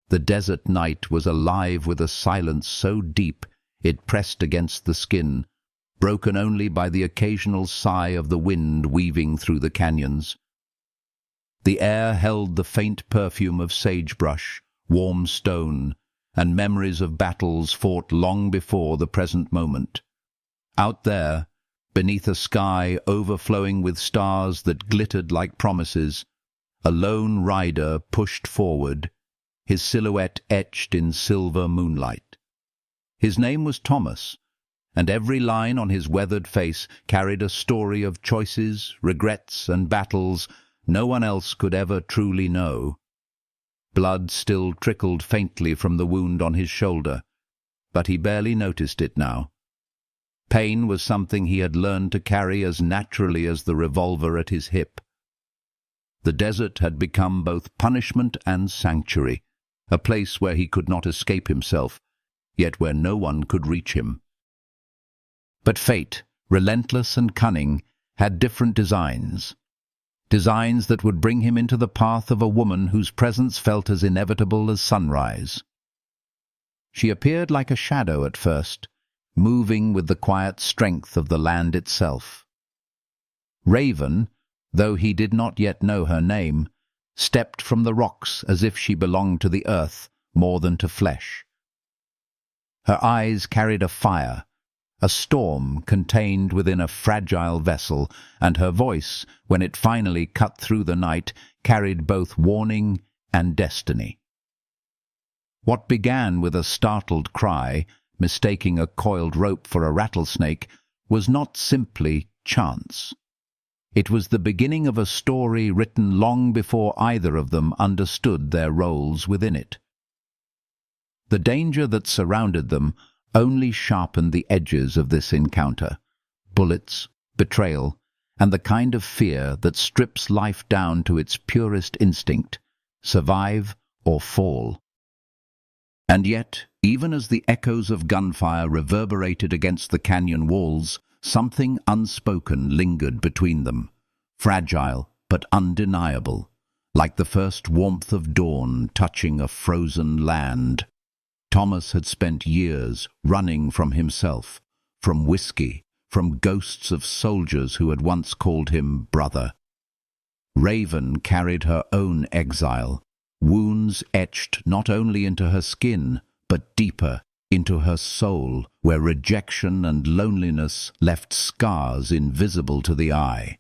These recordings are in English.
The desert night was alive with a silence so deep it pressed against the skin, broken only by the occasional sigh of the wind weaving through the canyons. The air held the faint perfume of sagebrush, warm stone, and memories of battles fought long before the present moment. Out there, beneath a sky overflowing with stars that glittered like promises, a lone rider pushed forward, his silhouette etched in silver moonlight. His name was Thomas, and every line on his weathered face carried a story of choices, regrets, and battles no one else could ever truly know. Blood still trickled faintly from the wound on his shoulder, but he barely noticed it now. Pain was something he had learned to carry as naturally as the revolver at his hip. The desert had become both punishment and sanctuary, a place where he could not escape himself, yet where no one could reach him. But fate, relentless and cunning, had different designs. Designs that would bring him into the path of a woman whose presence felt as inevitable as sunrise. She appeared like a shadow at first, moving with the quiet strength of the land itself. Raven, though he did not yet know her name, stepped from the rocks as if she belonged to the earth more than to flesh. Her eyes carried a fire, a storm contained within a fragile vessel, and her voice, when it finally cut through the night, carried both warning and destiny. What began with a startled cry, mistaking a coiled rope for a rattlesnake, was not simply chance. It was the beginning of a story written long before either of them understood their roles within it. The danger that surrounded them only sharpened the edges of this encounter: bullets, betrayal, and the kind of fear that strips life down to its purest instinct: survive or fall. And yet, even as the echoes of gunfire reverberated against the canyon walls, something unspoken lingered between them, fragile but undeniable, like the first warmth of dawn touching a frozen land. Thomas had spent years running from himself, from whiskey, from ghosts of soldiers who had once called him brother. Raven carried her own exile, wounds etched not only into her skin, but deeper into her soul, where rejection and loneliness left scars invisible to the eye.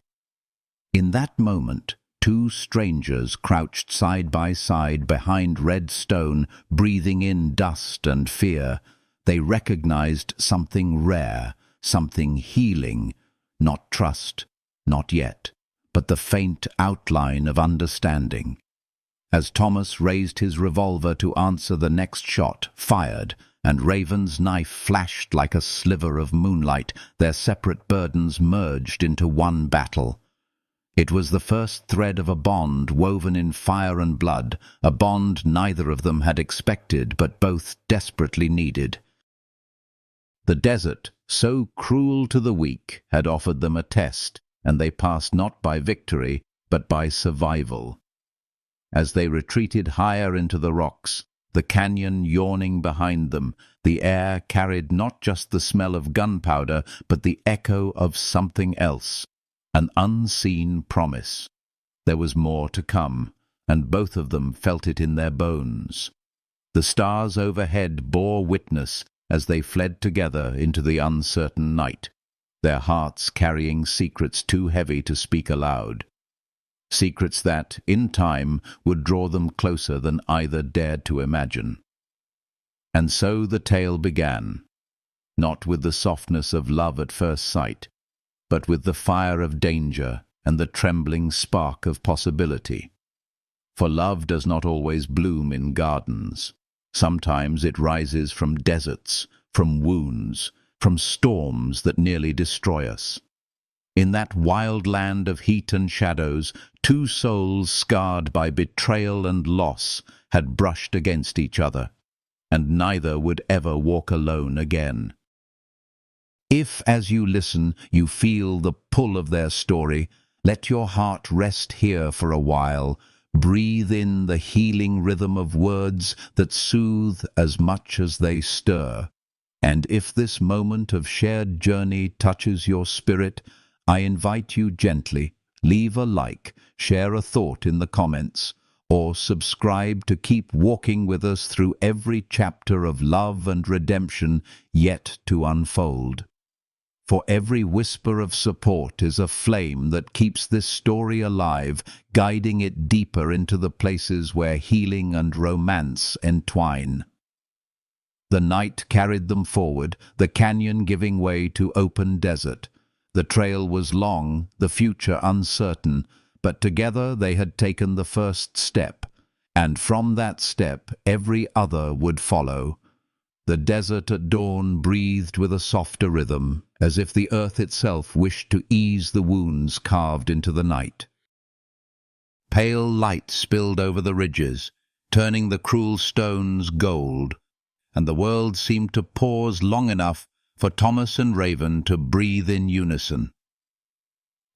In that moment, two strangers crouched side by side behind red stone, breathing in dust and fear. They recognized something rare, something healing, not trust, not yet, but the faint outline of understanding. As Thomas raised his revolver to answer the next shot, fired, and Raven's knife flashed like a sliver of moonlight, their separate burdens merged into one battle. It was the first thread of a bond woven in fire and blood, a bond neither of them had expected but both desperately needed. The desert, so cruel to the weak, had offered them a test, and they passed not by victory, but by survival. As they retreated higher into the rocks, the canyon yawning behind them, the air carried not just the smell of gunpowder, but the echo of something else. An unseen promise. There was more to come, and both of them felt it in their bones. The stars overhead bore witness as they fled together into the uncertain night, their hearts carrying secrets too heavy to speak aloud. Secrets that, in time, would draw them closer than either dared to imagine. And so the tale began, not with the softness of love at first sight, but with the fire of danger and the trembling spark of possibility. For love does not always bloom in gardens. Sometimes it rises from deserts, from wounds, from storms that nearly destroy us. In that wild land of heat and shadows, two souls scarred by betrayal and loss had brushed against each other, and neither would ever walk alone again. If, as you listen, you feel the pull of their story, let your heart rest here for a while, Breathe in the healing rhythm of words that soothe as much as they stir. And if this moment of shared journey touches your spirit, I invite you gently, leave a like, share a thought in the comments, or subscribe to keep walking with us through every chapter of love and redemption yet to unfold. For every whisper of support is a flame that keeps this story alive, guiding it deeper into the places where healing and romance entwine. The night carried them forward, the canyon giving way to open desert. The trail was long, the future uncertain, but together they had taken the first step, and from that step every other would follow. The desert at dawn breathed with a softer rhythm, as if the earth itself wished to ease the wounds carved into the night. Pale light spilled over the ridges, turning the cruel stones gold, and the world seemed to pause long enough for Thomas and Raven to breathe in unison.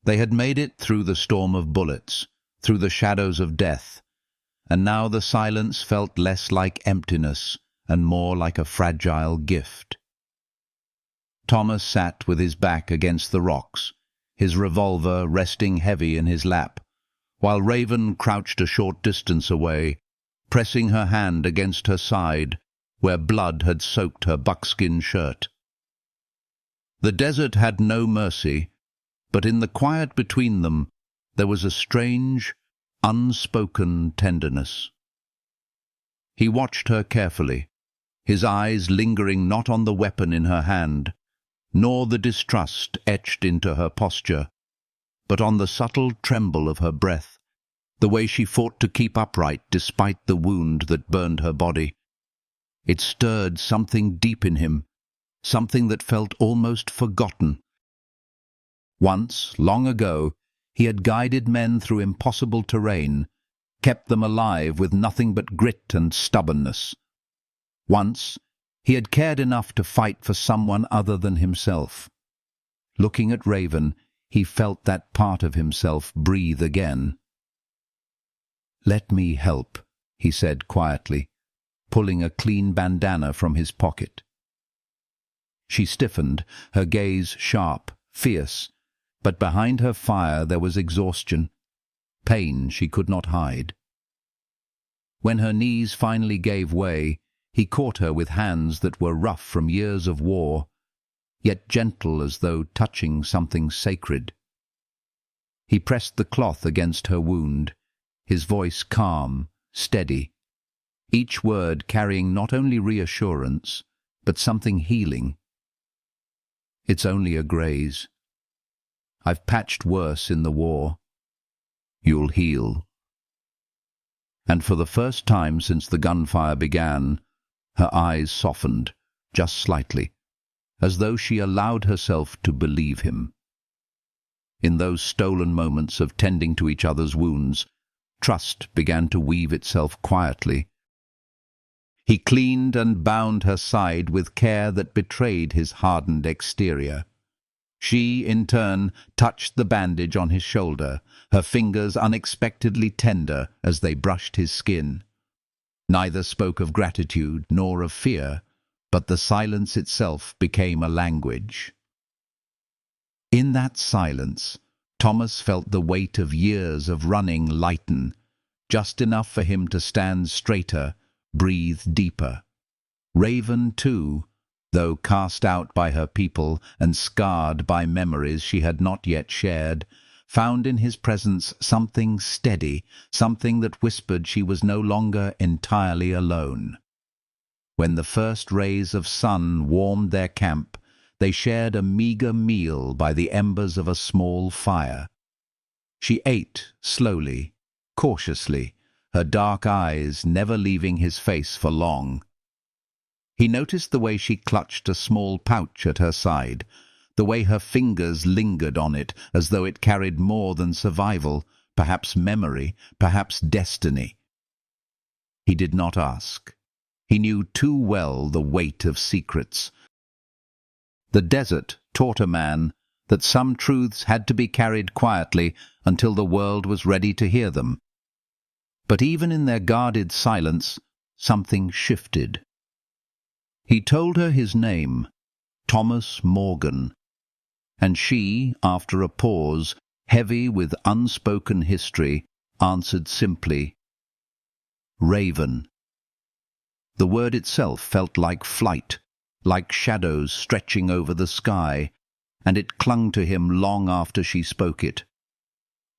They had made it through the storm of bullets, through the shadows of death, and now the silence felt less like emptiness and more like a fragile gift. Thomas sat with his back against the rocks, his revolver resting heavy in his lap, while Raven crouched a short distance away, pressing her hand against her side, where blood had soaked her buckskin shirt. The desert had no mercy, but in the quiet between them there was a strange, unspoken tenderness. He watched her carefully, his eyes lingering not on the weapon in her hand, nor the distrust etched into her posture, but on the subtle tremble of her breath, the way she fought to keep upright despite the wound that burned her body. It stirred something deep in him, something that felt almost forgotten. Once, long ago, he had guided men through impossible terrain, kept them alive with nothing but grit and stubbornness. Once, he had cared enough to fight for someone other than himself. Looking at Raven, he felt that part of himself breathe again. "Let me help," he said quietly, pulling a clean bandana from his pocket. She stiffened, her gaze sharp, fierce, but behind her fire there was exhaustion, pain she could not hide. When her knees finally gave way, he caught her with hands that were rough from years of war, yet gentle as though touching something sacred. He pressed the cloth against her wound, his voice calm, steady, each word carrying not only reassurance, but something healing. "It's only a graze. I've patched worse in the war. You'll heal." And for the first time since the gunfire began, her eyes softened, just slightly, as though she allowed herself to believe him. In those stolen moments of tending to each other's wounds, trust began to weave itself quietly. He cleaned and bound her side with care that betrayed his hardened exterior. She, in turn, touched the bandage on his shoulder, her fingers unexpectedly tender as they brushed his skin. Neither spoke of gratitude nor of fear, but the silence itself became a language. In that silence, Thomas felt the weight of years of running lighten, just enough for him to stand straighter, breathe deeper. Raven, too, though cast out by her people and scarred by memories she had not yet shared, found in his presence something steady, something that whispered she was no longer entirely alone. When the first rays of sun warmed their camp, they shared a meager meal by the embers of a small fire. She ate slowly, cautiously, her dark eyes never leaving his face for long. He noticed the way she clutched a small pouch at her side, the way her fingers lingered on it as though it carried more than survival, perhaps memory, perhaps destiny. He did not ask. He knew too well the weight of secrets. The desert taught a man that some truths had to be carried quietly until the world was ready to hear them. But even in their guarded silence, something shifted. He told her his name, Thomas Morgan, and she, after a pause, heavy with unspoken history, answered simply, Raven. The word itself felt like flight, like shadows stretching over the sky, and it clung to him long after she spoke it.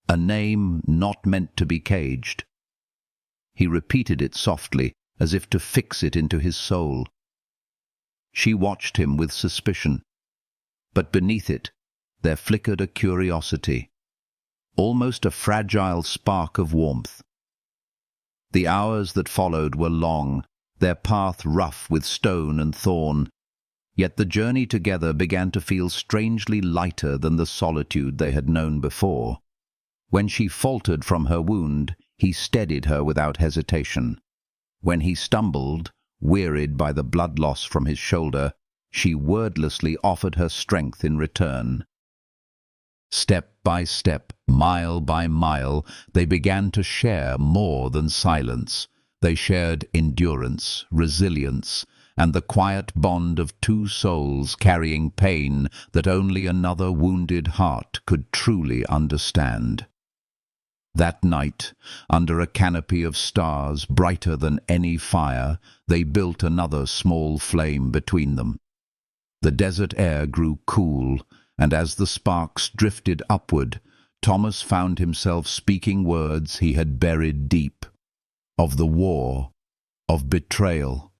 A name not meant to be caged. He repeated it softly, as if to fix it into his soul. She watched him with suspicion, but beneath it there flickered a curiosity, almost a fragile spark of warmth. The hours that followed were long, their path rough with stone and thorn, yet the journey together began to feel strangely lighter than the solitude they had known before. When she faltered from her wound, he steadied her without hesitation. When he stumbled, wearied by the blood loss from his shoulder, she wordlessly offered her strength in return. Step by step, mile by mile, they began to share more than silence. They shared endurance, resilience, and the quiet bond of two souls carrying pain that only another wounded heart could truly understand. That night, under a canopy of stars brighter than any fire, they built another small flame between them. The desert air grew cool, and as the sparks drifted upward, Thomas found himself speaking words he had buried deep. Of the war, of betrayal,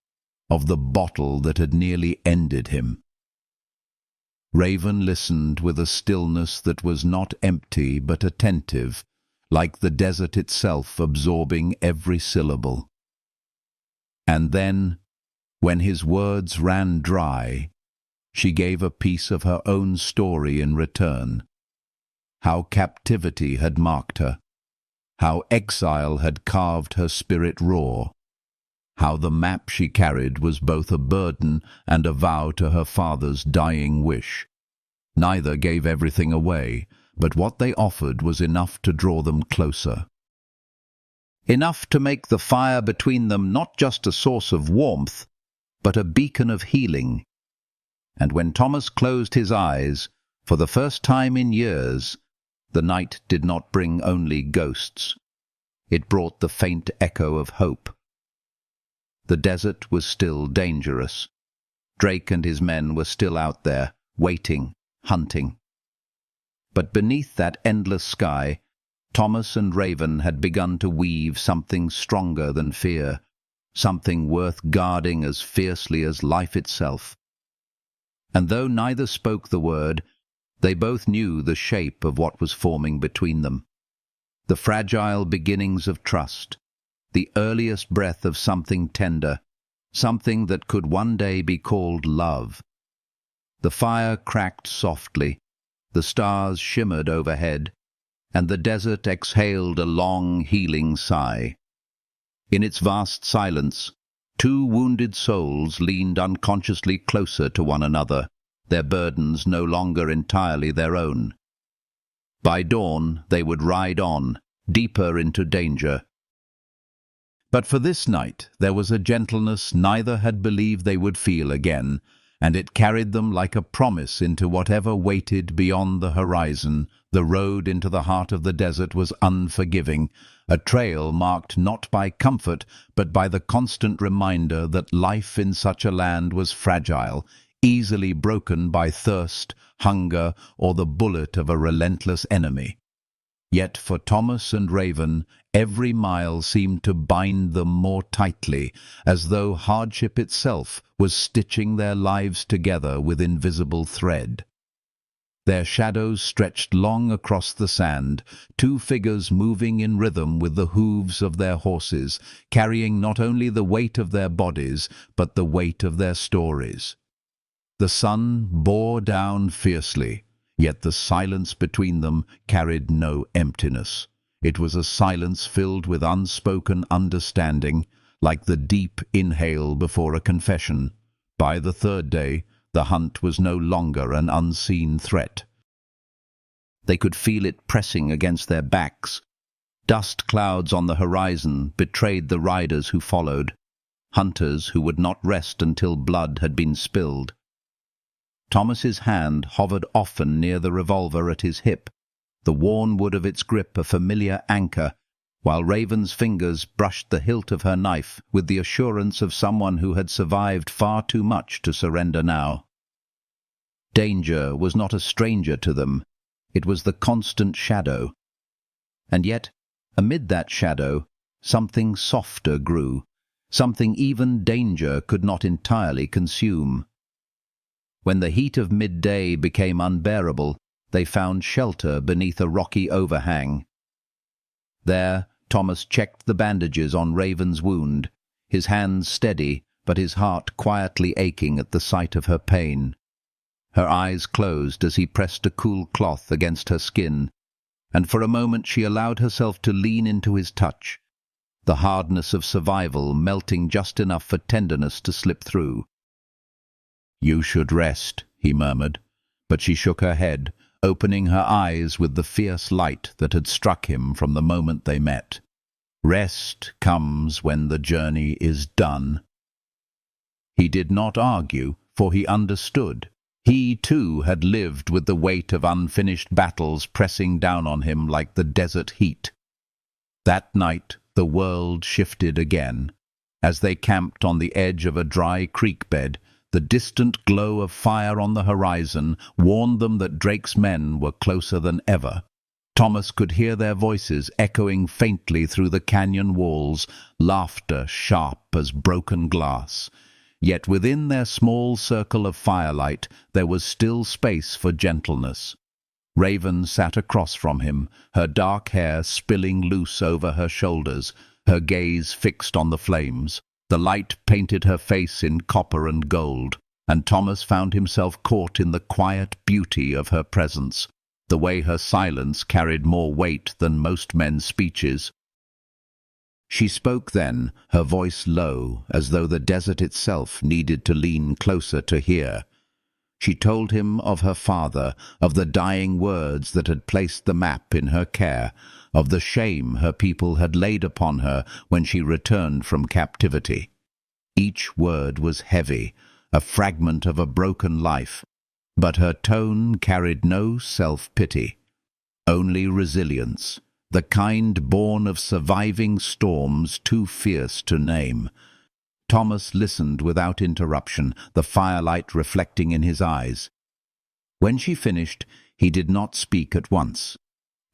of the bottle that had nearly ended him. Raven listened with a stillness that was not empty but attentive, like the desert itself absorbing every syllable. And then, when his words ran dry, she gave a piece of her own story in return. How captivity had marked her, how exile had carved her spirit raw, how the map she carried was both a burden and a vow to her father's dying wish. Neither gave everything away, but what they offered was enough to draw them closer. Enough to make the fire between them not just a source of warmth, but a beacon of healing. And when Thomas closed his eyes, for the first time in years, the night did not bring only ghosts. It brought the faint echo of hope. The desert was still dangerous. Drake and his men were still out there, waiting, hunting. But beneath that endless sky, Thomas and Raven had begun to weave something stronger than fear, something worth guarding as fiercely as life itself. And though neither spoke the word, they both knew the shape of what was forming between them. The fragile beginnings of trust, the earliest breath of something tender, something that could one day be called love. The fire cracked softly, the stars shimmered overhead, and the desert exhaled a long, healing sigh. In its vast silence, two wounded souls leaned unconsciously closer to one another, their burdens no longer entirely their own. By dawn, they would ride on, deeper into danger. But for this night, there was a gentleness neither had believed they would feel again, and it carried them like a promise into whatever waited beyond the horizon. The road into the heart of the desert was unforgiving, a trail marked not by comfort, but by the constant reminder that life in such a land was fragile, easily broken by thirst, hunger, or the bullet of a relentless enemy. Yet for Thomas and Raven, every mile seemed to bind them more tightly, as though hardship itself was stitching their lives together with invisible thread. Their shadows stretched long across the sand, two figures moving in rhythm with the hooves of their horses, carrying not only the weight of their bodies, but the weight of their stories. The sun bore down fiercely, yet the silence between them carried no emptiness. It was a silence filled with unspoken understanding, like the deep inhale before a confession. By the third day, the hunt was no longer an unseen threat. They could feel it pressing against their backs, Dust clouds on the horizon betrayed the riders who followed, hunters who would not rest until blood had been spilled. Thomas's hand hovered often near the revolver at his hip, the worn wood of its grip a familiar anchor, while Raven's fingers brushed the hilt of her knife with the assurance of someone who had survived far too much to surrender now. Danger was not a stranger to them. It was the constant shadow. And yet, amid that shadow, something softer grew, something even danger could not entirely consume. When the heat of midday became unbearable, they found shelter beneath a rocky overhang. There, Thomas checked the bandages on Raven's wound, his hands steady, but his heart quietly aching at the sight of her pain. Her eyes closed as he pressed a cool cloth against her skin, and for a moment she allowed herself to lean into his touch, the hardness of survival melting just enough for tenderness to slip through. "You should rest," he murmured, but she shook her head, opening her eyes with the fierce light that had struck him from the moment they met. "Rest comes when the journey is done." He did not argue, for he understood. He, too, had lived with the weight of unfinished battles pressing down on him like the desert heat. That night the world shifted again. As they camped on the edge of a dry creek bed, the distant glow of fire on the horizon warned them that Drake's men were closer than ever. Thomas could hear their voices echoing faintly through the canyon walls, laughter sharp as broken glass. Yet within their small circle of firelight there was still space for gentleness. Raven sat across from him, her dark hair spilling loose over her shoulders, her gaze fixed on the flames. The light painted her face in copper and gold, and Thomas found himself caught in the quiet beauty of her presence, the way her silence carried more weight than most men's speeches. She spoke then, her voice low, as though the desert itself needed to lean closer to hear. She told him of her father, of the dying words that had placed the map in her care, of the shame her people had laid upon her when she returned from captivity. Each word was heavy, a fragment of a broken life, but her tone carried no self-pity, only resilience, the kind born of surviving storms too fierce to name. Thomas listened without interruption, the firelight reflecting in his eyes. When she finished, he did not speak at once.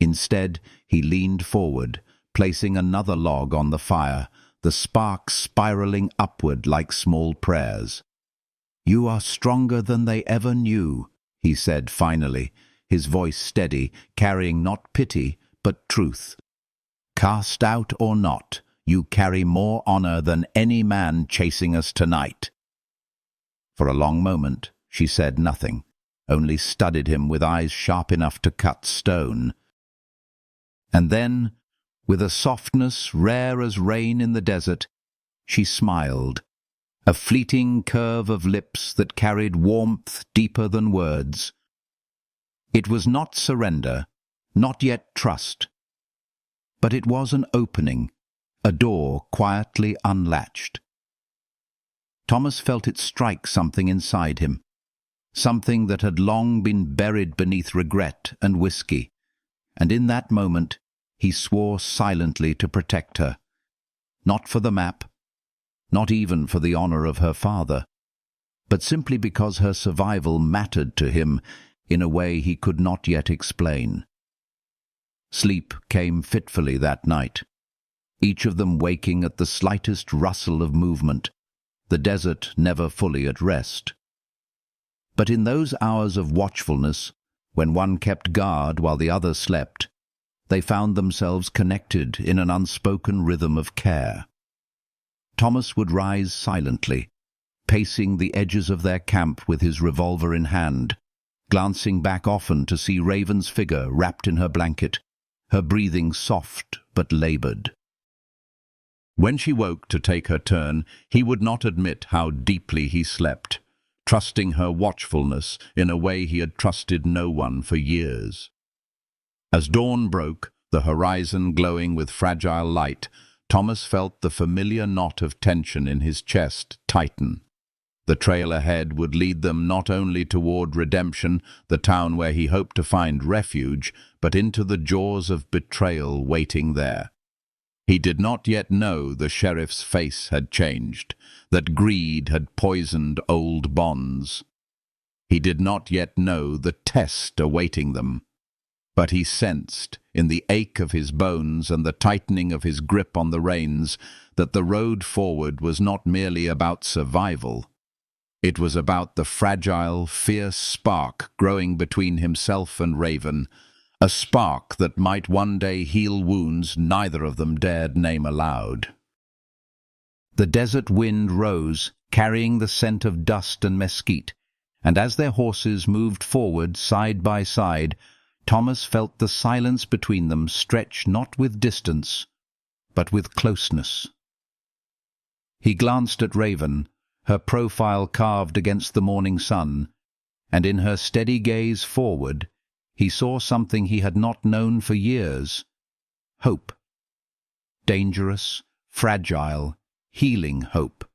Instead, he leaned forward, placing another log on the fire, the sparks spiraling upward like small prayers. "You are stronger than they ever knew," he said finally, his voice steady, carrying not pity, but truth. "Cast out or not, you carry more honor than any man chasing us tonight." For a long moment, she said nothing, only studied him with eyes sharp enough to cut stone. And then, with a softness rare as rain in the desert, she smiled, a fleeting curve of lips that carried warmth deeper than words. It was not surrender, not yet trust, but it was an opening, a door quietly unlatched. Thomas felt it strike something inside him, something that had long been buried beneath regret and whiskey, and in that moment he swore silently to protect her, not for the map, not even for the honor of her father, but simply because her survival mattered to him in a way he could not yet explain. Sleep came fitfully that night, each of them waking at the slightest rustle of movement, the desert never fully at rest. But in those hours of watchfulness, when one kept guard while the other slept, they found themselves connected in an unspoken rhythm of care. Thomas would rise silently, pacing the edges of their camp with his revolver in hand, glancing back often to see Raven's figure wrapped in her blanket, her breathing soft but labored. When she woke to take her turn, he would not admit how deeply he slept, trusting her watchfulness in a way he had trusted no one for years. As dawn broke, The horizon glowing with fragile light, Thomas felt the familiar knot of tension in his chest tighten. The trail ahead would lead them not only toward redemption, the town where he hoped to find refuge, but into the jaws of betrayal waiting there. He did not yet know the sheriff's face had changed, that greed had poisoned old bonds. He did not yet know the test awaiting them. But he sensed, in the ache of his bones and the tightening of his grip on the reins, that the road forward was not merely about survival. It was about the fragile, fierce spark growing between himself and Raven, a spark that might one day heal wounds neither of them dared name aloud. The desert wind rose, carrying the scent of dust and mesquite, and as their horses moved forward side by side, Thomas felt the silence between them stretch not with distance, but with closeness. He glanced at Raven, her profile carved against the morning sun, and in her steady gaze forward, he saw something he had not known for years: hope. Dangerous, fragile, healing hope.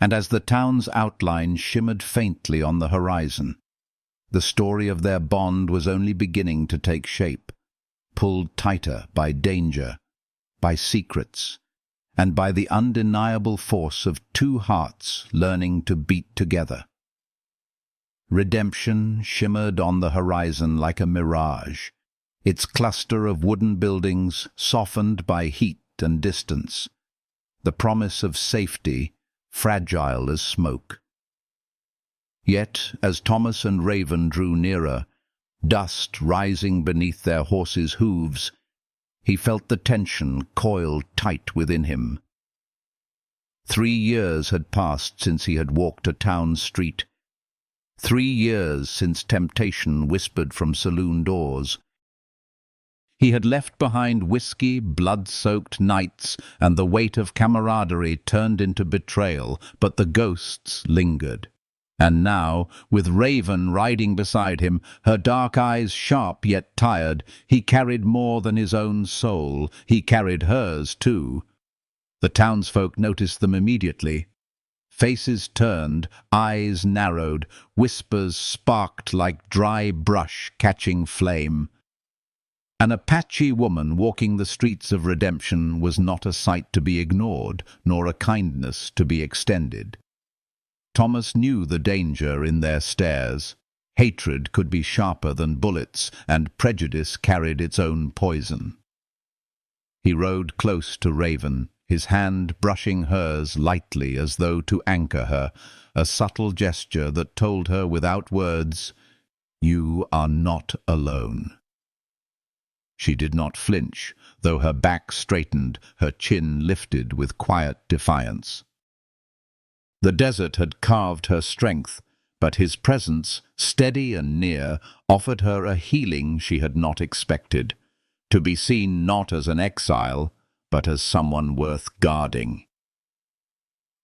And as the town's outline shimmered faintly on the horizon, the story of their bond was only beginning to take shape, pulled tighter by danger, by secrets, and by the undeniable force of two hearts learning to beat together. Redemption shimmered on the horizon like a mirage, its cluster of wooden buildings softened by heat and distance, the promise of safety fragile as smoke. Yet, as Thomas and Raven drew nearer, dust rising beneath their horses' hooves, he felt the tension coiled tight within him. 3 years had passed since he had walked a town street. 3 years since temptation whispered from saloon doors. He had left behind whiskey, blood-soaked nights, and the weight of camaraderie turned into betrayal, but the ghosts lingered. And now, with Raven riding beside him, her dark eyes sharp yet tired, he carried more than his own soul. He carried hers, too. The townsfolk noticed them immediately. Faces turned, eyes narrowed, whispers sparked like dry brush catching flame. An Apache woman walking the streets of redemption was not a sight to be ignored, nor a kindness to be extended. Thomas knew the danger in their stares. Hatred could be sharper than bullets, and prejudice carried its own poison. He rode close to Raven, his hand brushing hers lightly as though to anchor her, a subtle gesture that told her without words, "You are not alone." She did not flinch, though her back straightened, her chin lifted with quiet defiance. The desert had carved her strength, but his presence, steady and near, offered her a healing she had not expected, to be seen not as an exile, but as someone worth guarding.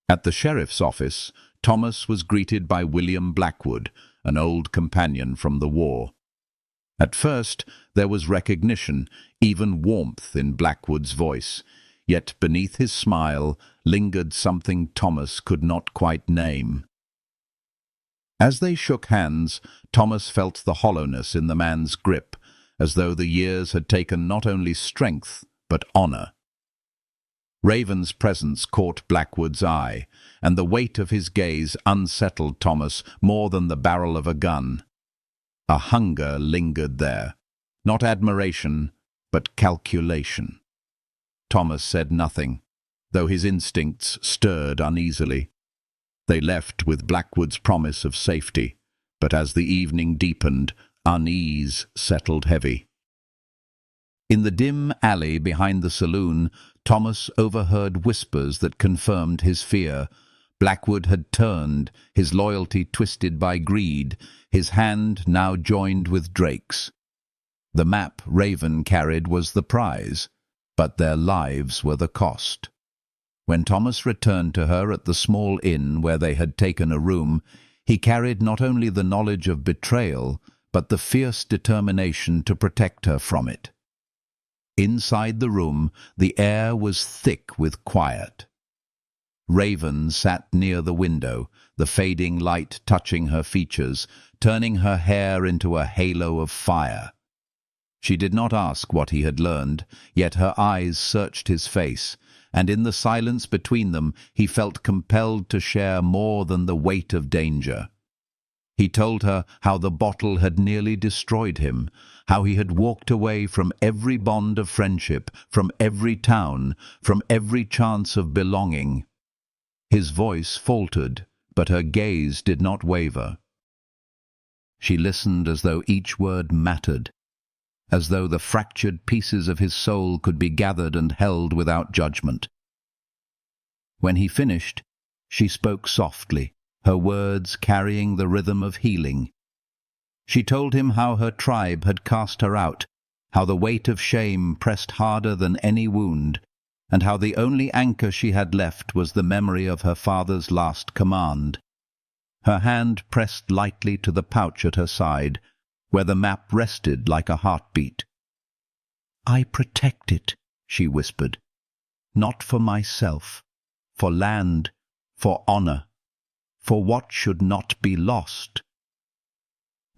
At the sheriff's office, Thomas was greeted by William Blackwood, an old companion from the war. At first, there was recognition, even warmth in Blackwood's voice, yet beneath his smile lingered something Thomas could not quite name. As they shook hands, Thomas felt the hollowness in the man's grip, as though the years had taken not only strength, but honor. Raven's presence caught Blackwood's eye, and the weight of his gaze unsettled Thomas more than the barrel of a gun. A hunger lingered there, not admiration, but calculation. Thomas said nothing, though his instincts stirred uneasily. They left with Blackwood's promise of safety, but as the evening deepened, unease settled heavy. In the dim alley behind the saloon, Thomas overheard whispers that confirmed his fear. Blackwood had turned, his loyalty twisted by greed, his hand now joined with Drake's. The map Raven carried was the prize, but their lives were the cost. When Thomas returned to her at the small inn where they had taken a room, he carried not only the knowledge of betrayal, but the fierce determination to protect her from it. Inside the room, the air was thick with quiet. Raven sat near the window, the fading light touching her features, turning her hair into a halo of fire. She did not ask what he had learned, yet her eyes searched his face, and in the silence between them he felt compelled to share more than the weight of danger. He told her how the bottle had nearly destroyed him, how he had walked away from every bond of friendship, from every town, from every chance of belonging. His voice faltered, but her gaze did not waver. She listened as though each word mattered, as though the fractured pieces of his soul could be gathered and held without judgment. When he finished, she spoke softly, her words carrying the rhythm of healing. She told him how her tribe had cast her out, how the weight of shame pressed harder than any wound, and how the only anchor she had left was the memory of her father's last command. Her hand pressed lightly to the pouch at her side, where the map rested like a heartbeat. "I protect it," she whispered, "not for myself, for land, for honor, for what should not be lost."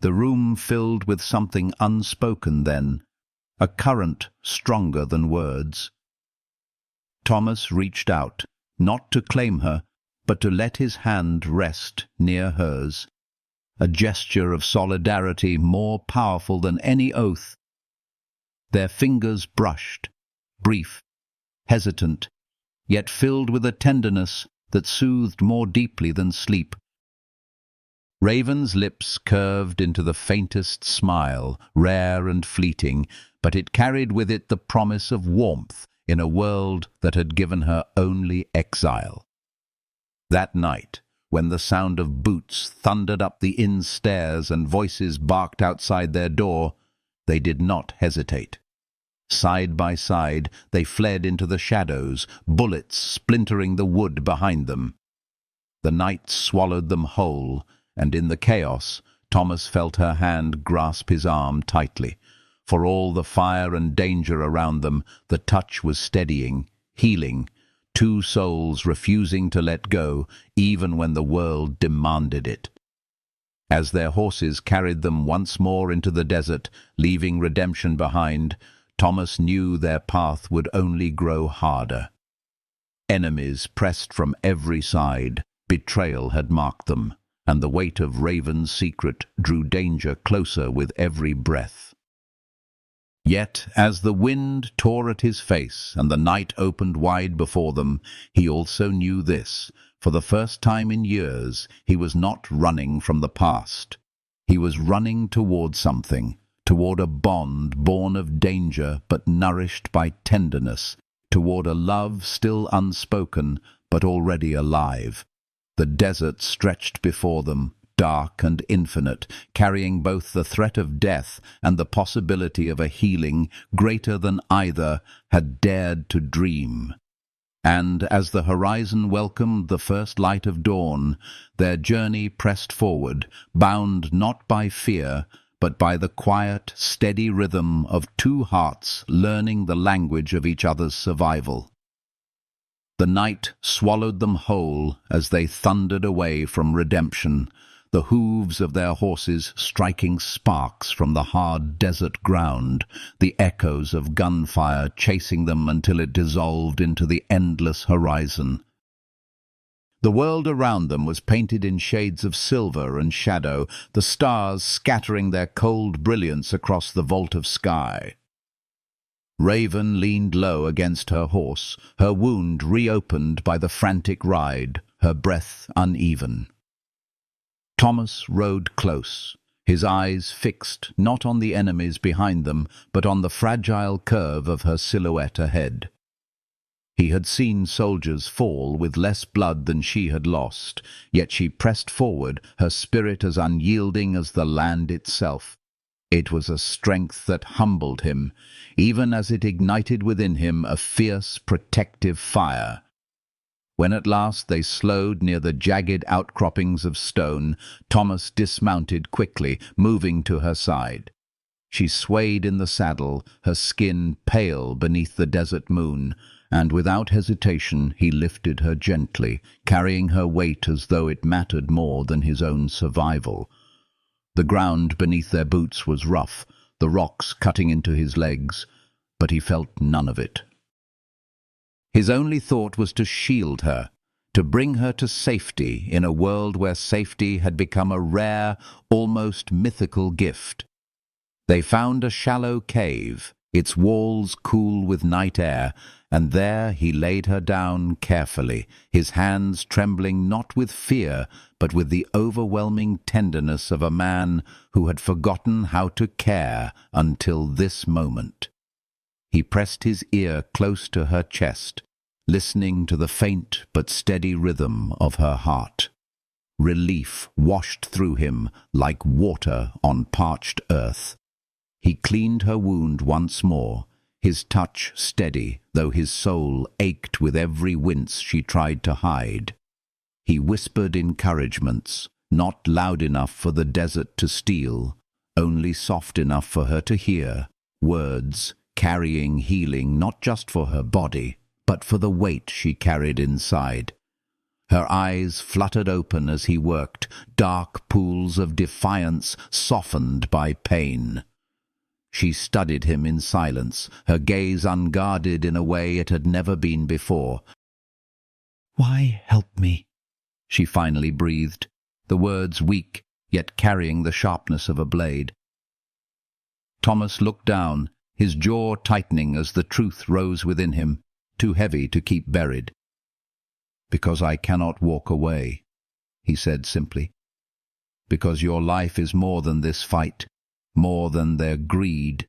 The room filled with something unspoken then, a current stronger than words. Thomas reached out, not to claim her, but to let his hand rest near hers, a gesture of solidarity more powerful than any oath. Their fingers brushed, brief, hesitant, yet filled with a tenderness that soothed more deeply than sleep. Raven's lips curved into the faintest smile, rare and fleeting, but it carried with it the promise of warmth in a world that had given her only exile. That night, when the sound of boots thundered up the inn stairs and voices barked outside their door, they did not hesitate. Side by side, they fled into the shadows, bullets splintering the wood behind them. The night swallowed them whole, and in the chaos, Thomas felt her hand grasp his arm tightly. For all the fire and danger around them, the touch was steadying, healing, two souls refusing to let go, even when the world demanded it. As their horses carried them once more into the desert, leaving redemption behind, Thomas knew their path would only grow harder. Enemies pressed from every side, betrayal had marked them, and the weight of Raven's secret drew danger closer with every breath. Yet, as the wind tore at his face and the night opened wide before them, he also knew this: for the first time in years, he was not running from the past. He was running toward something, toward a bond born of danger but nourished by tenderness, toward a love still unspoken but already alive. The desert stretched before them, dark and infinite, carrying both the threat of death and the possibility of a healing greater than either had dared to dream. And as the horizon welcomed the first light of dawn, their journey pressed forward, bound not by fear, but by the quiet, steady rhythm of two hearts learning the language of each other's survival. The night swallowed them whole as they thundered away from redemption, the hooves of their horses striking sparks from the hard desert ground, the echoes of gunfire chasing them until it dissolved into the endless horizon. The world around them was painted in shades of silver and shadow, the stars scattering their cold brilliance across the vault of sky. Raven leaned low against her horse, her wound reopened by the frantic ride, her breath uneven. Thomas rode close, his eyes fixed not on the enemies behind them, but on the fragile curve of her silhouette ahead. He had seen soldiers fall with less blood than she had lost, yet she pressed forward, her spirit as unyielding as the land itself. It was a strength that humbled him, even as it ignited within him a fierce, protective fire. When at last they slowed near the jagged outcroppings of stone, Thomas dismounted quickly, moving to her side. She swayed in the saddle, her skin pale beneath the desert moon, and without hesitation he lifted her gently, carrying her weight as though it mattered more than his own survival. The ground beneath their boots was rough, the rocks cutting into his legs, but he felt none of it. His only thought was to shield her, to bring her to safety in a world where safety had become a rare, almost mythical gift. They found a shallow cave, its walls cool with night air, and there he laid her down carefully, his hands trembling not with fear, but with the overwhelming tenderness of a man who had forgotten how to care until this moment. He pressed his ear close to her chest, listening to the faint but steady rhythm of her heart. Relief washed through him like water on parched earth. He cleaned her wound once more, his touch steady, though his soul ached with every wince she tried to hide. He whispered encouragements, not loud enough for the desert to steal, only soft enough for her to hear, words carrying healing not just for her body, but for the weight she carried inside. Her eyes fluttered open as he worked, dark pools of defiance softened by pain. She studied him in silence, her gaze unguarded in a way it had never been before. "Why help me?" she finally breathed, the words weak, yet carrying the sharpness of a blade. Thomas looked down, his jaw tightening as the truth rose within him, too heavy to keep buried. "Because I cannot walk away," he said simply. "Because your life is more than this fight, more than their greed.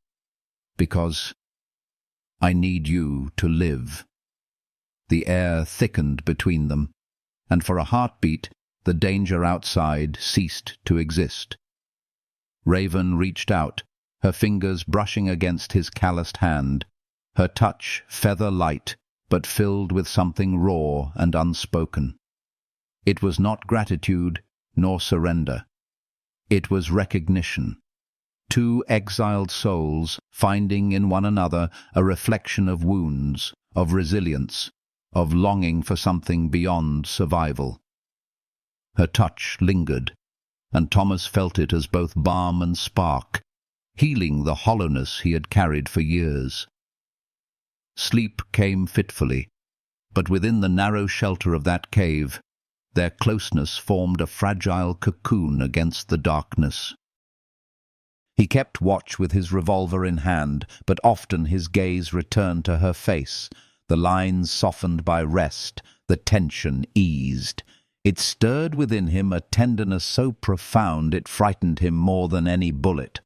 Because I need you to live." The air thickened between them, and for a heartbeat the danger outside ceased to exist. Raven reached out, her fingers brushing against his calloused hand, her touch feather-light, but filled with something raw and unspoken. It was not gratitude nor surrender. It was recognition. Two exiled souls finding in one another a reflection of wounds, of resilience, of longing for something beyond survival. Her touch lingered, and Thomas felt it as both balm and spark, healing the hollowness he had carried for years. Sleep came fitfully, but within the narrow shelter of that cave, their closeness formed a fragile cocoon against the darkness. He kept watch with his revolver in hand, but often his gaze returned to her face, the lines softened by rest, the tension eased. It stirred within him a tenderness so profound it frightened him more than any bullet.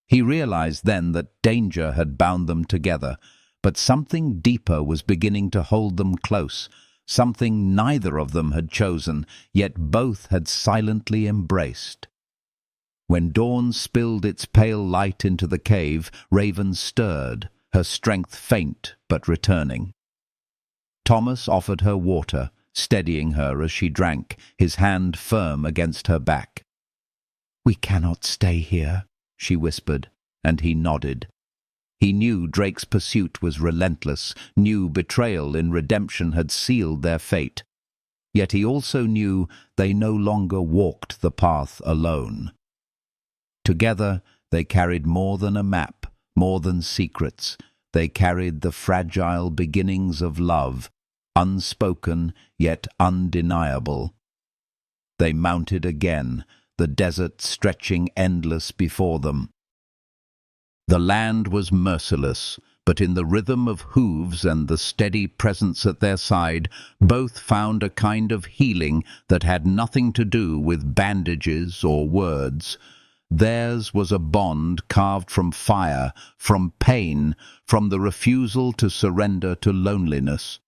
He realized then that danger had bound them together, but something deeper was beginning to hold them close, something neither of them had chosen, yet both had silently embraced. When dawn spilled its pale light into the cave, Raven stirred, her strength faint but returning. Thomas offered her water, steadying her as she drank, his hand firm against her back. "We cannot stay here," she whispered, and he nodded. He knew Drake's pursuit was relentless, knew betrayal in redemption had sealed their fate. Yet he also knew they no longer walked the path alone. Together they carried more than a map, more than secrets. They carried the fragile beginnings of love, unspoken yet undeniable. They mounted again, the desert stretching endless before them. The land was merciless, but in the rhythm of hooves and the steady presence at their side, both found a kind of healing that had nothing to do with bandages or words. Theirs was a bond carved from fire, from pain, from the refusal to surrender to loneliness.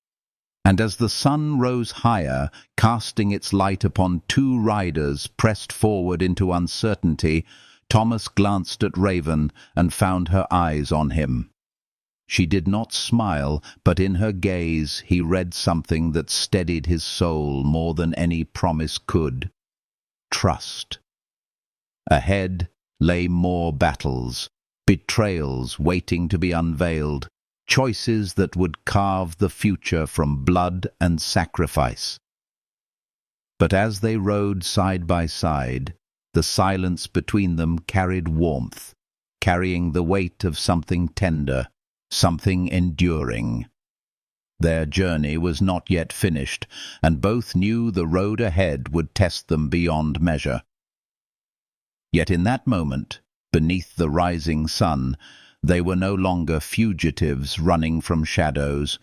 And as the sun rose higher, casting its light upon two riders pressed forward into uncertainty, Thomas glanced at Raven and found her eyes on him. She did not smile, but in her gaze he read something that steadied his soul more than any promise could. Trust. Ahead lay more battles, betrayals waiting to be unveiled, choices that would carve the future from blood and sacrifice. But as they rode side by side, the silence between them carried warmth, carrying the weight of something tender, something enduring. Their journey was not yet finished, and both knew the road ahead would test them beyond measure. Yet in that moment, beneath the rising sun, they were no longer fugitives running from shadows.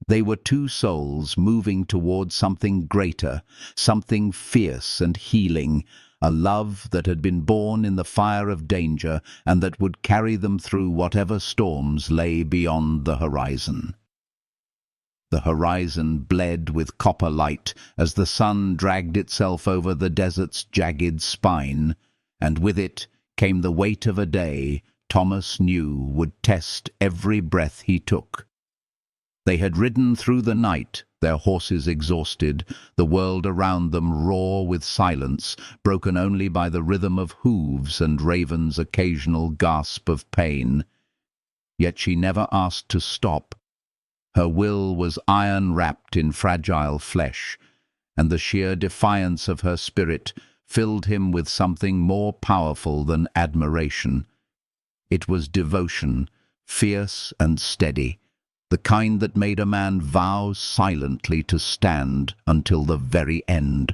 They were two souls moving towards something greater, something fierce and healing, a love that had been born in the fire of danger and that would carry them through whatever storms lay beyond the horizon. The horizon bled with copper light as the sun dragged itself over the desert's jagged spine, and with it came the weight of a day Thomas knew would test every breath he took. They had ridden through the night, their horses exhausted, the world around them raw with silence, broken only by the rhythm of hooves and Raven's occasional gasp of pain. Yet she never asked to stop. Her will was iron-wrapped in fragile flesh, and the sheer defiance of her spirit filled him with something more powerful than admiration. It was devotion, fierce and steady, the kind that made a man vow silently to stand until the very end.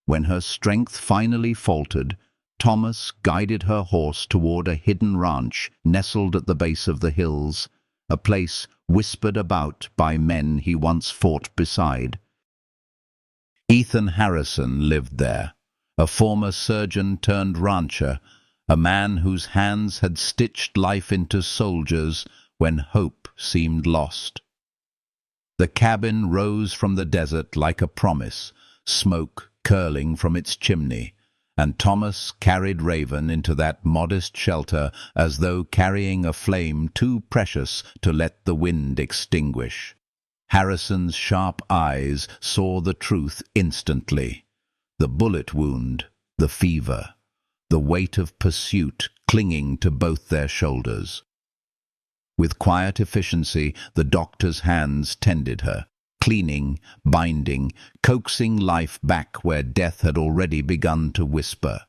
When her strength finally faltered, Thomas guided her horse toward a hidden ranch nestled at the base of the hills, a place whispered about by men he once fought beside. Ethan Harrison lived there, a former surgeon turned rancher, a man whose hands had stitched life into soldiers when hope seemed lost. The cabin rose from the desert like a promise, smoke curling from its chimney, and Thomas carried Raven into that modest shelter as though carrying a flame too precious to let the wind extinguish. Harrison's sharp eyes saw the truth instantly. The bullet wound, the fever, the weight of pursuit clinging to both their shoulders. With quiet efficiency, the doctor's hands tended her, cleaning, binding, coaxing life back where death had already begun to whisper.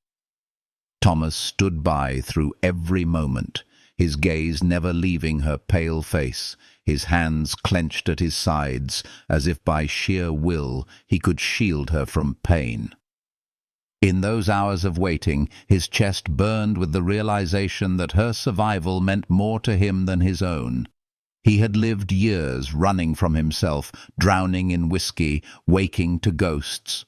Thomas stood by through every moment, his gaze never leaving her pale face, his hands clenched at his sides, as if by sheer will he could shield her from pain. In those hours of waiting, his chest burned with the realization that her survival meant more to him than his own. He had lived years running from himself, drowning in whiskey, waking to ghosts.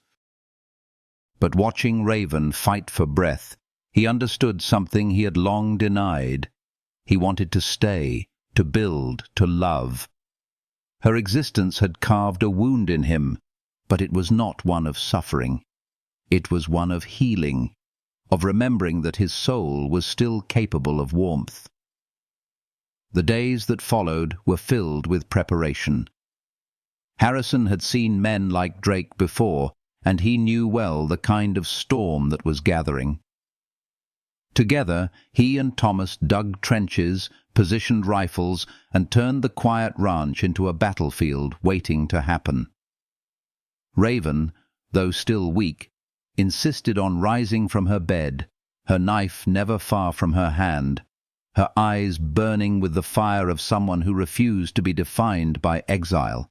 But watching Raven fight for breath, he understood something he had long denied. He wanted to stay, to build, to love. Her existence had carved a wound in him, but it was not one of suffering. It was one of healing, of remembering that his soul was still capable of warmth. The days that followed were filled with preparation. Harrison had seen men like Drake before, and he knew well the kind of storm that was gathering. Together, he and Thomas dug trenches, positioned rifles, and turned the quiet ranch into a battlefield waiting to happen. Raven, though still weak, insisted on rising from her bed, her knife never far from her hand, her eyes burning with the fire of someone who refused to be defined by exile.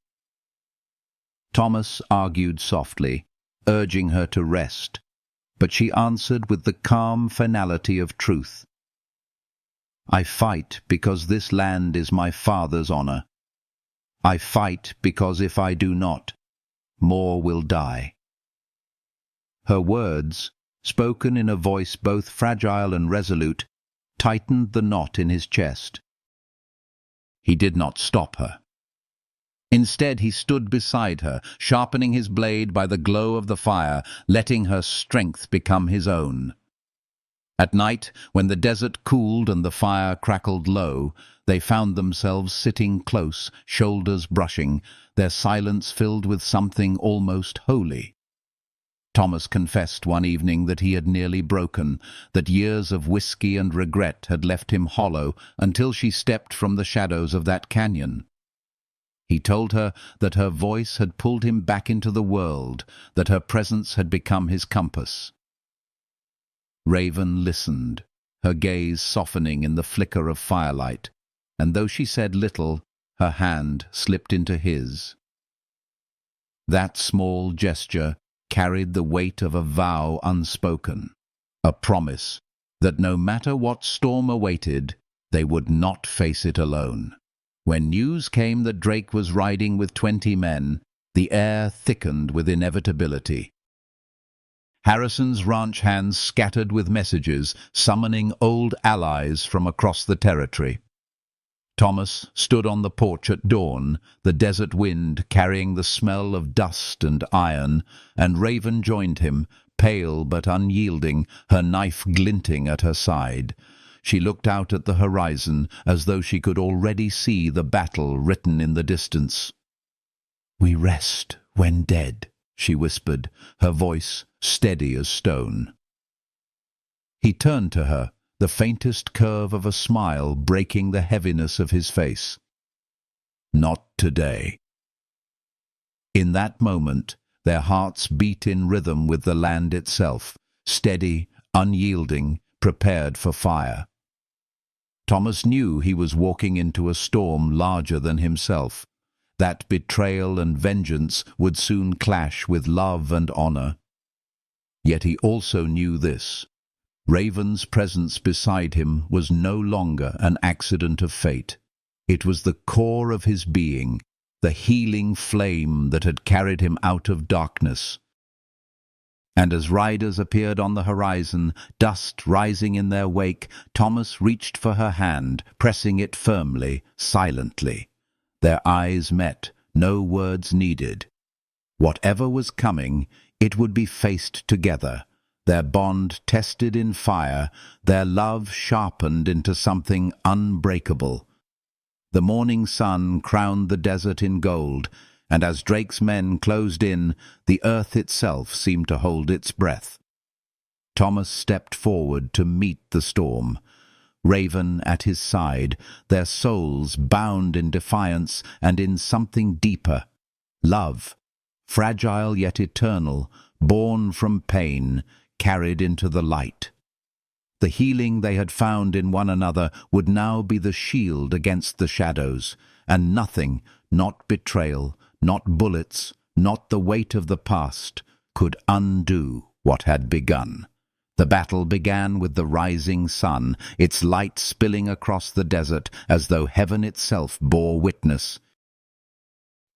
Thomas argued softly, urging her to rest, but she answered with the calm finality of truth. I fight because this land is my father's honor. I fight because if I do not, more will die. Her words, spoken in a voice both fragile and resolute, tightened the knot in his chest. He did not stop her. Instead, he stood beside her, sharpening his blade by the glow of the fire, letting her strength become his own. At night, when the desert cooled and the fire crackled low, they found themselves sitting close, shoulders brushing, their silence filled with something almost holy. Thomas confessed one evening that he had nearly broken, that years of whiskey and regret had left him hollow until she stepped from the shadows of that canyon. He told her that her voice had pulled him back into the world, that her presence had become his compass. Raven listened, her gaze softening in the flicker of firelight, and though she said little, her hand slipped into his. That small gesture carried the weight of a vow unspoken, a promise that no matter what storm awaited, they would not face it alone. When news came that Drake was riding with 20 men, the air thickened with inevitability. Harrison's ranch hands scattered with messages, summoning old allies from across the territory. Thomas stood on the porch at dawn, the desert wind carrying the smell of dust and iron, and Raven joined him, pale but unyielding, her knife glinting at her side. She looked out at the horizon as though she could already see the battle written in the distance. "We rest when dead," she whispered, her voice steady as stone. He turned to her, the faintest curve of a smile breaking the heaviness of his face. "Not today." In that moment, their hearts beat in rhythm with the land itself, steady, unyielding, prepared for fire. Thomas knew he was walking into a storm larger than himself. That betrayal and vengeance would soon clash with love and honor. Yet he also knew this: Raven's presence beside him was no longer an accident of fate. It was the core of his being, the healing flame that had carried him out of darkness. And as riders appeared on the horizon, dust rising in their wake, Thomas reached for her hand, pressing it firmly, silently. Their eyes met, no words needed. Whatever was coming, it would be faced together, their bond tested in fire, their love sharpened into something unbreakable. The morning sun crowned the desert in gold, and as Drake's men closed in, the earth itself seemed to hold its breath. Thomas stepped forward to meet the storm. Raven at his side, their souls bound in defiance and in something deeper. Love, fragile yet eternal, born from pain, carried into the light. The healing they had found in one another would now be the shield against the shadows, and nothing, not betrayal, not bullets, not the weight of the past, could undo what had begun. The battle began with the rising sun, its light spilling across the desert as though heaven itself bore witness.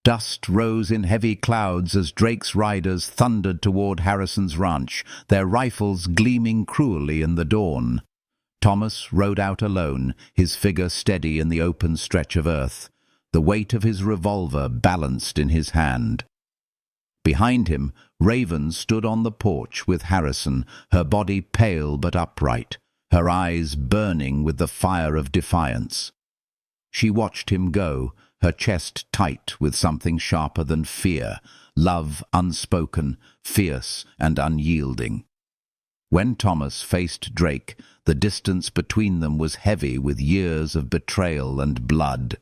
Dust rose in heavy clouds as Drake's riders thundered toward Harrison's ranch, their rifles gleaming cruelly in the dawn. Thomas rode out alone, his figure steady in the open stretch of earth, the weight of his revolver balanced in his hand. Behind him, Raven stood on the porch with Harrison, her body pale but upright, her eyes burning with the fire of defiance. She watched him go, her chest tight with something sharper than fear, love unspoken, fierce and unyielding. When Thomas faced Drake, the distance between them was heavy with years of betrayal and blood.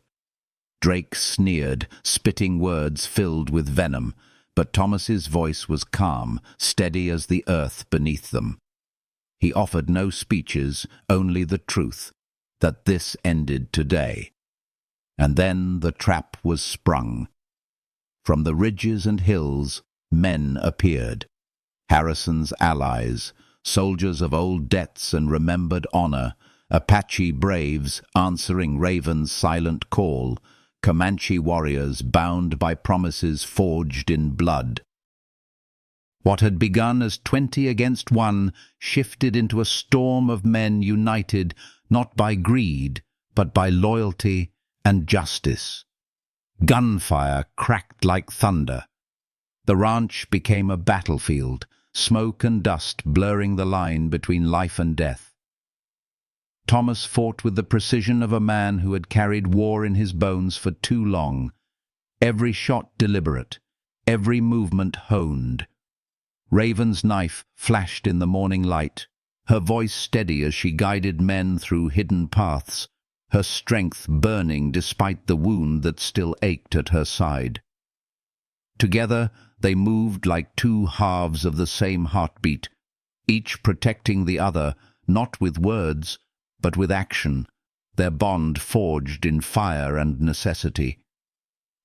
Drake sneered, spitting words filled with venom, but Thomas's voice was calm, steady as the earth beneath them. He offered no speeches, only the truth, that this ended today. And then the trap was sprung. From the ridges and hills, men appeared. Harrison's allies, soldiers of old debts and remembered honor, Apache braves answering Raven's silent call, Comanche warriors bound by promises forged in blood. What had begun as 20 against 1 shifted into a storm of men united not by greed, but by loyalty and justice. Gunfire cracked like thunder. The ranch became a battlefield, smoke and dust blurring the line between life and death. Thomas fought with the precision of a man who had carried war in his bones for too long, every shot deliberate, every movement honed. Raven's knife flashed in the morning light, her voice steady as she guided men through hidden paths, her strength burning despite the wound that still ached at her side. Together they moved like two halves of the same heartbeat, each protecting the other, not with words, but with action, their bond forged in fire and necessity.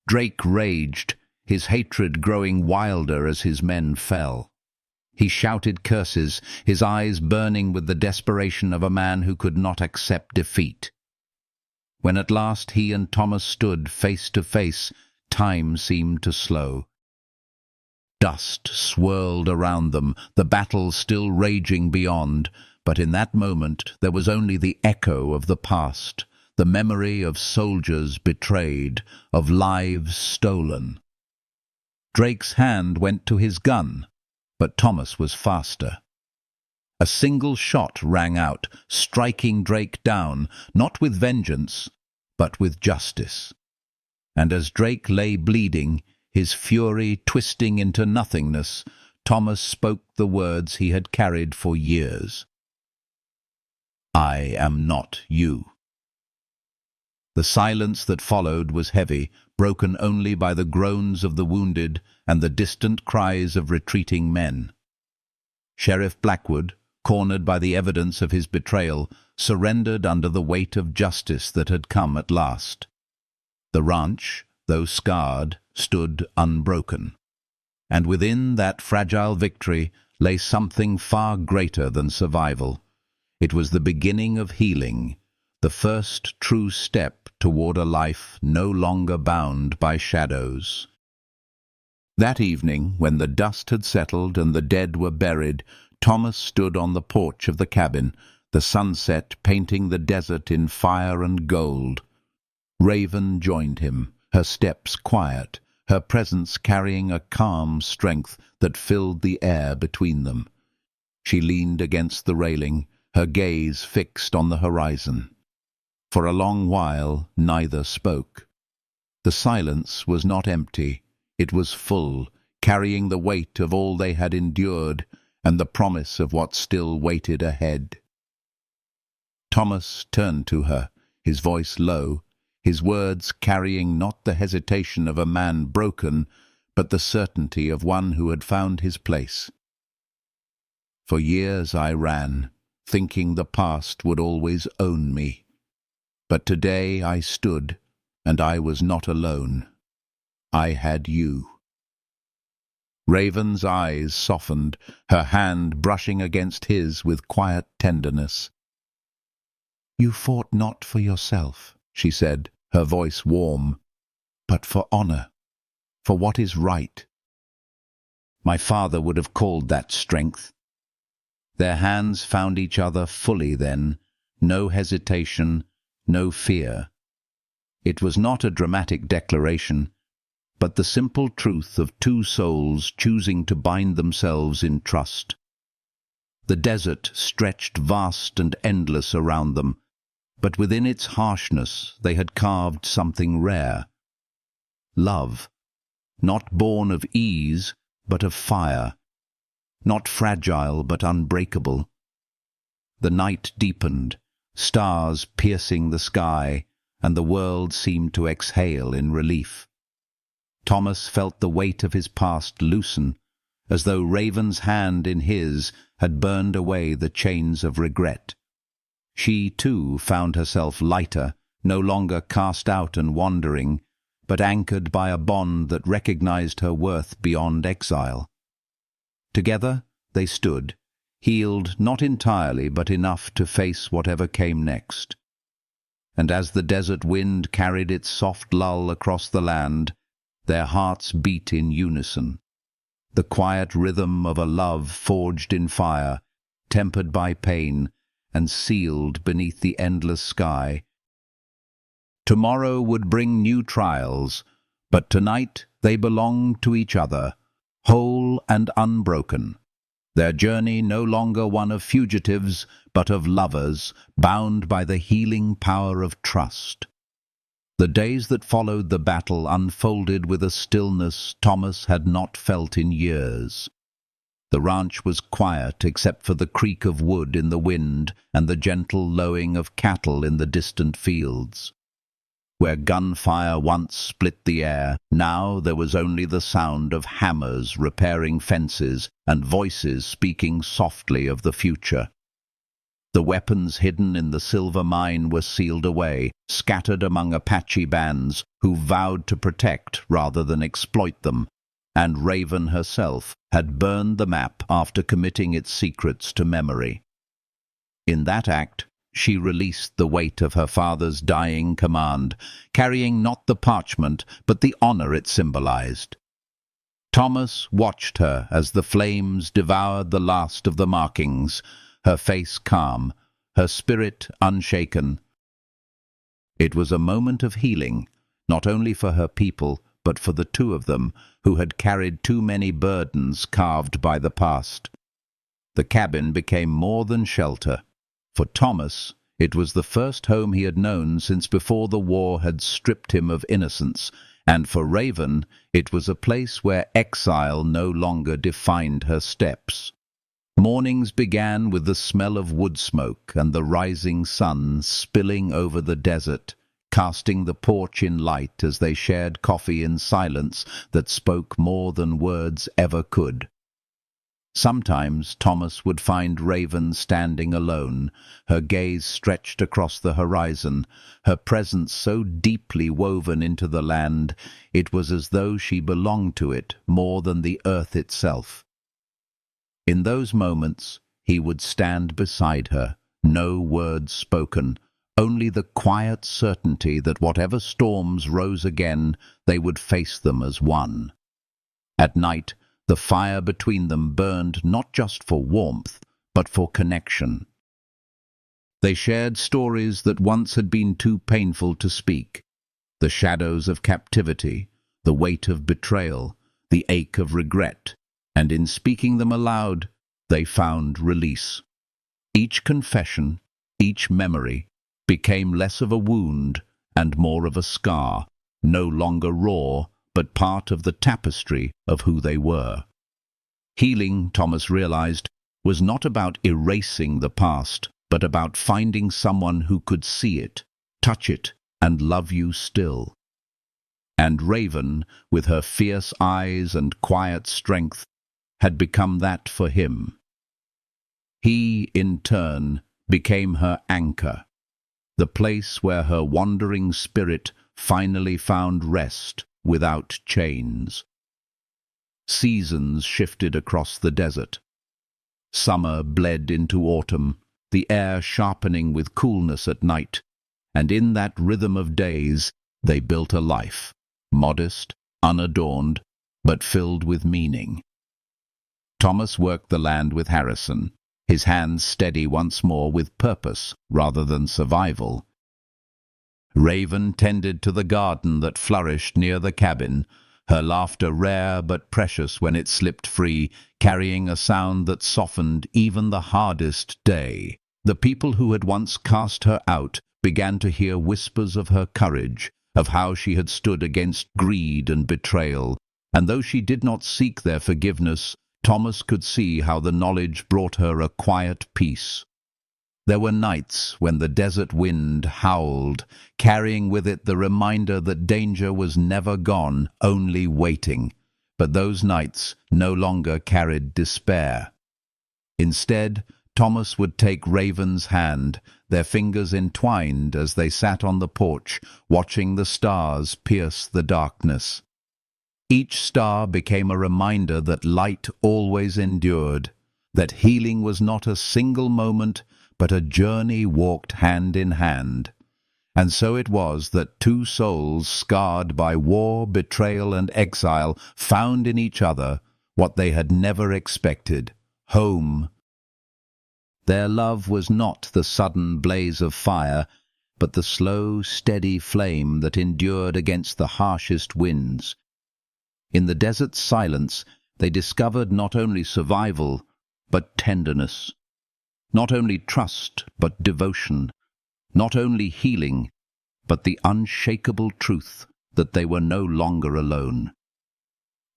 Drake raged, his hatred growing wilder as his men fell. He shouted curses, his eyes burning with the desperation of a man who could not accept defeat. When at last he and Thomas stood face to face, time seemed to slow. Dust swirled around them, the battle still raging beyond, but in that moment there was only the echo of the past, the memory of soldiers betrayed, of lives stolen. Drake's hand went to his gun, but Thomas was faster. A single shot rang out, striking Drake down, not with vengeance, but with justice. And as Drake lay bleeding, his fury twisting into nothingness, Thomas spoke the words he had carried for years. "I am not you." The silence that followed was heavy, broken only by the groans of the wounded and the distant cries of retreating men. Sheriff Blackwood, cornered by the evidence of his betrayal, surrendered under the weight of justice that had come at last. The ranch, though scarred, stood unbroken. And within that fragile victory lay something far greater than survival. It was the beginning of healing, the first true step toward a life no longer bound by shadows. That evening, when the dust had settled and the dead were buried, Thomas stood on the porch of the cabin, the sunset painting the desert in fire and gold. Raven joined him, her steps quiet, her presence carrying a calm strength that filled the air between them. She leaned against the railing, her gaze fixed on the horizon. For a long while neither spoke. The silence was not empty, it was full, carrying the weight of all they had endured and the promise of what still waited ahead. Thomas turned to her, his voice low, his words carrying not the hesitation of a man broken, but the certainty of one who had found his place. "For years I ran, thinking the past would always own me. But today I stood, and I was not alone. I had you." Raven's eyes softened, her hand brushing against his with quiet tenderness. "You fought not for yourself," she said, her voice warm, "but for honor, for what is right." My father would have called that strength. Their hands found each other fully then, no hesitation, no fear. It was not a dramatic declaration, but the simple truth of two souls choosing to bind themselves in trust. The desert stretched vast and endless around them, but within its harshness they had carved something rare. Love, not born of ease, but of fire, not fragile but unbreakable. The night deepened, stars piercing the sky, and the world seemed to exhale in relief. Thomas felt the weight of his past loosen, as though Raven's hand in his had burned away the chains of regret. She, too, found herself lighter, no longer cast out and wandering, but anchored by a bond that recognized her worth beyond exile. Together they stood, healed not entirely but enough to face whatever came next. And as the desert wind carried its soft lull across the land, their hearts beat in unison. The quiet rhythm of a love forged in fire, tempered by pain, and sealed beneath the endless sky. Tomorrow would bring new trials, but tonight they belonged to each other, whole and unbroken. Their journey no longer one of fugitives, but of lovers, bound by the healing power of trust. The days that followed the battle unfolded with a stillness Thomas had not felt in years. The ranch was quiet except for the creak of wood in the wind and the gentle lowing of cattle in the distant fields. Where gunfire once split the air, now there was only the sound of hammers repairing fences and voices speaking softly of the future. The weapons hidden in the silver mine were sealed away, scattered among Apache bands who vowed to protect rather than exploit them, and Raven herself had burned the map after committing its secrets to memory. In that act, she released the weight of her father's dying command, carrying not the parchment but the honor it symbolized. Thomas watched her as the flames devoured the last of the markings, her face calm, her spirit unshaken. It was a moment of healing, not only for her people, but for the two of them, who had carried too many burdens carved by the past. The cabin became more than shelter. For Thomas, it was the first home he had known since before the war had stripped him of innocence, and for Raven, it was a place where exile no longer defined her steps. Mornings began with the smell of wood smoke and the rising sun spilling over the desert, casting the porch in light as they shared coffee in silence that spoke more than words ever could. Sometimes Thomas would find Raven standing alone, her gaze stretched across the horizon, her presence so deeply woven into the land it was as though she belonged to it more than the earth itself. In those moments he would stand beside her, no words spoken, only the quiet certainty that whatever storms rose again, they would face them as one. At night, the fire between them burned not just for warmth, but for connection. They shared stories that once had been too painful to speak, the shadows of captivity, the weight of betrayal, the ache of regret, and in speaking them aloud, they found release. Each confession, each memory, became less of a wound and more of a scar, no longer raw, but part of the tapestry of who they were. Healing, Thomas realized, was not about erasing the past, but about finding someone who could see it, touch it, and love you still. And Raven, with her fierce eyes and quiet strength, had become that for him. He, in turn, became her anchor, the place where her wandering spirit finally found rest without chains. Seasons shifted across the desert. Summer bled into autumn, the air sharpening with coolness at night, and in that rhythm of days they built a life, modest, unadorned, but filled with meaning. Thomas worked the land with Harrison, his hands steady once more with purpose rather than survival. Raven tended to the garden that flourished near the cabin, her laughter rare but precious when it slipped free, carrying a sound that softened even the hardest day. The people who had once cast her out began to hear whispers of her courage, of how she had stood against greed and betrayal, and though she did not seek their forgiveness, Thomas could see how the knowledge brought her a quiet peace. There were nights when the desert wind howled, carrying with it the reminder that danger was never gone, only waiting. But those nights no longer carried despair. Instead, Thomas would take Raven's hand, their fingers entwined as they sat on the porch, watching the stars pierce the darkness. Each star became a reminder that light always endured, that healing was not a single moment, but a journey walked hand in hand. And so it was that two souls scarred by war, betrayal, and exile found in each other what they had never expected: home. Their love was not the sudden blaze of fire, but the slow, steady flame that endured against the harshest winds. In the desert's silence, they discovered not only survival, but tenderness. Not only trust, but devotion. Not only healing, but the unshakable truth that they were no longer alone.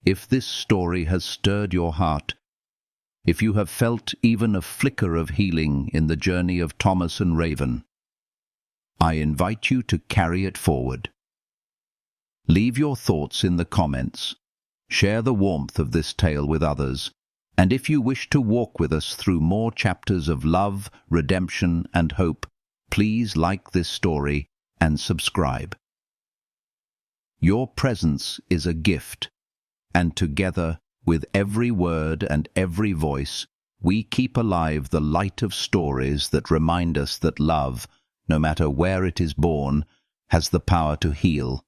If this story has stirred your heart, if you have felt even a flicker of healing in the journey of Thomas and Raven, I invite you to carry it forward. Leave your thoughts in the comments. Share the warmth of this tale with others. And if you wish to walk with us through more chapters of love, redemption, and hope, please like this story and subscribe. Your presence is a gift, and together, with every word and every voice, we keep alive the light of stories that remind us that love, no matter where it is born, has the power to heal,